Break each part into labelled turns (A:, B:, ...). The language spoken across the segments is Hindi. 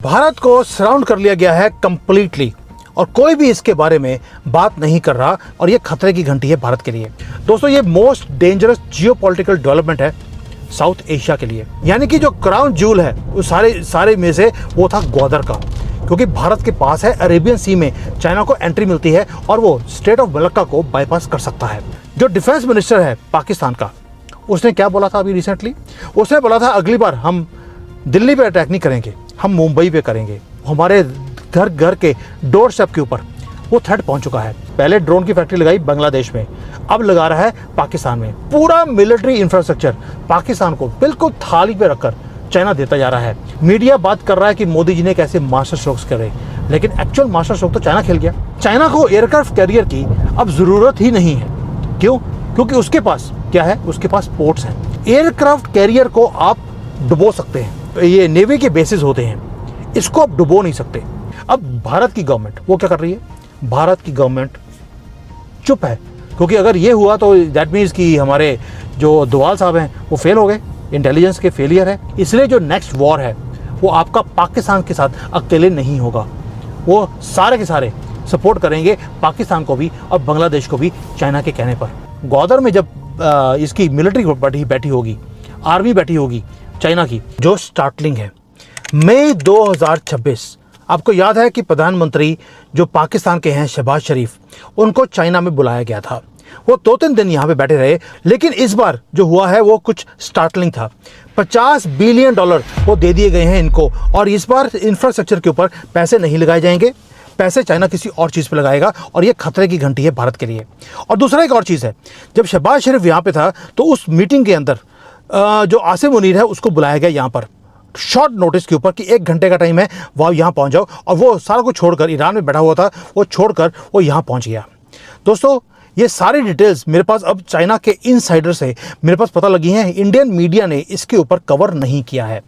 A: भारत को सराउंड कर लिया गया है कंप्लीटली और कोई भी इसके बारे में बात नहीं कर रहा और ये खतरे की घंटी है भारत के लिए। दोस्तों, ये मोस्ट डेंजरस जियोपॉलिटिकल डेवलपमेंट है साउथ एशिया के लिए। यानी कि जो क्राउन ज्यूल है उस सारे में से वो था ग्वादर का, क्योंकि भारत के पास है अरेबियन सी में चाइना को एंट्री मिलती है और वो स्टेट ऑफ मलक्का को बाईपास कर सकता है। जो डिफेंस मिनिस्टर है पाकिस्तान का, उसने क्या बोला था अभी रिसेंटली? उसने बोला था अगली बार हम दिल्ली पे अटैक नहीं करेंगे, हम मुंबई पे करेंगे। हमारे घर के डोर स्टेप के ऊपर वो थ्रेट पहुंच चुका है। पहले ड्रोन की फैक्ट्री लगाई बांग्लादेश में, अब लगा रहा है पाकिस्तान में। पूरा मिलिट्री इंफ्रास्ट्रक्चर पाकिस्तान को बिल्कुल थाली पे रखकर चाइना देता जा रहा है। मीडिया बात कर रहा है कि मोदी जी ने कैसे मास्टर स्ट्रोक्स करे, लेकिन एक्चुअल मास्टर स्ट्रोक तो चाइना खेल गया। चाइना को एयरक्राफ्ट कैरियर की अब जरूरत ही नहीं है। क्यों? क्योंकि उसके पास क्या है? उसके पास पोर्ट्स हैं। एयरक्राफ्ट कैरियर को आप डुबो सकते हैं, ये नेवी के बेसिस होते हैं, इसको आप डुबो नहीं सकते। अब भारत की गवर्नमेंट वो क्या कर रही है? भारत की गवर्नमेंट चुप है, क्योंकि अगर ये हुआ तो दैट मीन्स कि हमारे जो दोवाल साहब हैं वो फेल हो गए, इंटेलिजेंस के फेलियर है। इसलिए जो नेक्स्ट वॉर है वो आपका पाकिस्तान के साथ अकेले नहीं होगा, वो सारे के सारे सपोर्ट करेंगे पाकिस्तान को भी और बांग्लादेश को भी चाइना के कहने पर। ग्वादर में जब इसकी मिलिट्री बैठी होगी, आर्मी बैठी होगी चाइना की, जो स्टार्टलिंग है मई 2026। आपको याद है कि प्रधानमंत्री जो पाकिस्तान के हैं शहबाज शरीफ, उनको चाइना में बुलाया गया था। वो 2-3 दिन यहाँ पे बैठे रहे, लेकिन इस बार जो हुआ है वो कुछ स्टार्टलिंग था। $50 बिलियन वो दे दिए गए हैं इनको, और इस बार इंफ्रास्ट्रक्चर के ऊपर पैसे नहीं लगाए जाएंगे, पैसे चाइना किसी और चीज़ पे लगाएगा, और ये खतरे की घंटी है भारत के लिए। और दूसरा एक और चीज़ है, जब शहबाज शरीफ यहाँ पे था तो उस मीटिंग के अंदर जो आसिम मुनीर है उसको बुलाया गया यहाँ पर शॉर्ट नोटिस के ऊपर कि 1 घंटे का टाइम है, वह यहाँ पहुँच जाओ, और वो सारा कुछ छोड़कर, ईरान में बैठा हुआ था, वो छोड़कर वो यहाँ पहुँच गया। दोस्तों, ये सारी डिटेल्स मेरे पास अब चाइना के इनसाइडर से मेरे पास पता लगी हैं। इंडियन मीडिया ने इसके ऊपर कवर नहीं किया है।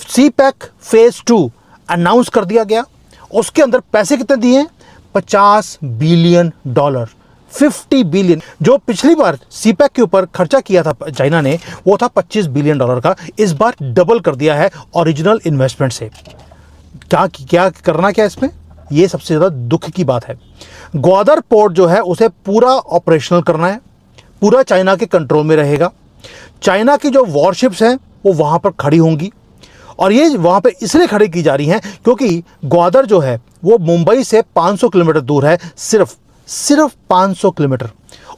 A: CPEC फेज 2 अनाउंस कर दिया गया, उसके अंदर पैसे कितने दिए हैं? $50 बिलियन, 50 बिलियन। जो पिछली बार CPEC के ऊपर खर्चा किया था चाइना ने, वो था $25 बिलियन का। इस बार डबल कर दिया है ओरिजिनल इन्वेस्टमेंट से। क्या करना क्या इसमें? ये सबसे ज़्यादा दुख की बात है। ग्वादर पोर्ट जो है उसे पूरा ऑपरेशनल करना है, पूरा चाइना के कंट्रोल में रहेगा। चाइना की जो वॉरशिप्स हैं वो वहाँ पर खड़ी होंगी, और ये वहाँ पे इसलिए खड़ी की जा रही हैं क्योंकि ग्वादर जो है वो मुंबई से 500 किलोमीटर दूर है, सिर्फ 500 किलोमीटर।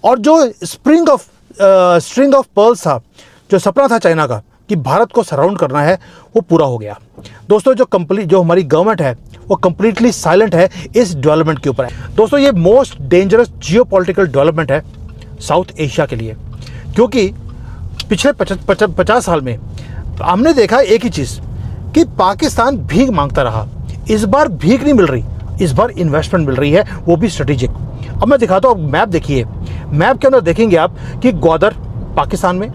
A: और जो स्ट्रिंग ऑफ पर्ल्स था, जो सपना था चाइना का कि भारत को सराउंड करना है, वो पूरा हो गया। दोस्तों, जो हमारी गवर्नमेंट है वो कंप्लीटली साइलेंट है इस डेवलपमेंट के ऊपर। दोस्तों, ये मोस्ट डेंजरस जियोपॉलिटिकल डेवलपमेंट है साउथ एशिया के लिए, क्योंकि पिछले 50 साल में हमने देखा एक ही चीज़ कि पाकिस्तान भीख मांगता रहा। इस बार भीख नहीं मिल रही, इस बार इन्वेस्टमेंट मिल रही है, वो भी स्ट्रेटेजिक। अब मैं दिखाता हूँ, मैप देखिए। मैप के अंदर देखेंगे आप कि ग्वादर पाकिस्तान में,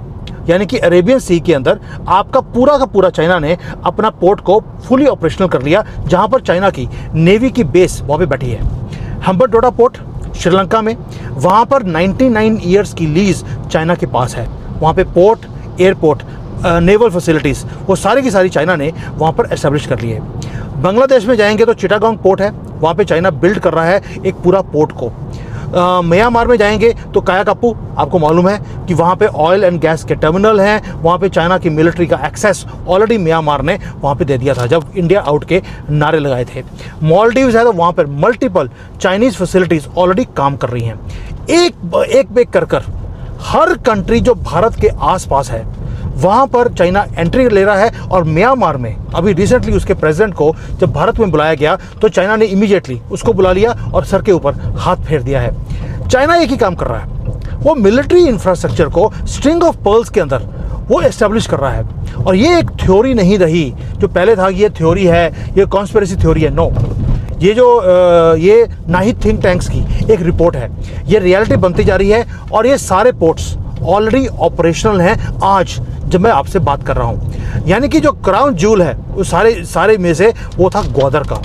A: यानी कि अरेबियन सी के अंदर आपका पूरा का पूरा चाइना ने अपना पोर्ट को फुली ऑपरेशनल कर लिया, जहां पर चाइना की नेवी की बेस वहाँ पे बैठी है। हम्बरटोटा पोर्ट श्रीलंका में, वहाँ पर 99 ईयर्स की लीज चाइना के पास है। वहाँ पे पोर्ट, एयरपोर्ट, नेवल फैसिलिटीज़, वो सारी की सारी चाइना ने वहाँ पर एस्टेब्लिश कर ली है। बांग्लादेश में जाएंगे तो चिटागोंग पोर्ट है, वहाँ पे चाइना बिल्ड कर रहा है एक पूरा पोर्ट को। म्यांमार में जाएंगे तो कायाकापू, आपको मालूम है कि वहाँ पे ऑयल एंड गैस के टर्मिनल हैं। वहाँ पे चाइना की मिलिट्री का एक्सेस ऑलरेडी म्यांमार ने वहाँ पे दे दिया था जब इंडिया आउट के नारे लगाए थे। मालदीव्स है तो वहाँ पर मल्टीपल चाइनीज़ फैसिलिटीज़ ऑलरेडी काम कर रही हैं। एक कर हर कंट्री जो भारत के आसपास है वहाँ पर चाइना एंट्री ले रहा है। और म्यांमार में अभी रिसेंटली उसके प्रेसिडेंट को जब भारत में बुलाया गया तो चाइना ने इमीडिएटली उसको बुला लिया और सर के ऊपर हाथ फेर दिया है। चाइना एक ही काम कर रहा है, वो मिलिट्री इंफ्रास्ट्रक्चर को स्ट्रिंग ऑफ पर्ल्स के अंदर वो एस्टेब्लिश कर रहा है। और ये एक थ्योरी नहीं रही जो पहले था कि ये थ्योरी है, ये कॉन्स्पिरेसी थ्योरी है। नो, ये जो ये नाहिद थिंक टैंक्स की एक रिपोर्ट है, ये रियलिटी बनती जा रही है। और ये सारे पोर्ट्स ऑलरेडी ऑपरेशनल हैं आज जब मैं आपसे बात कर रहा हूं। यानी कि जो क्राउन ज्यूल है उस सारे में से वो था ग्वादर का।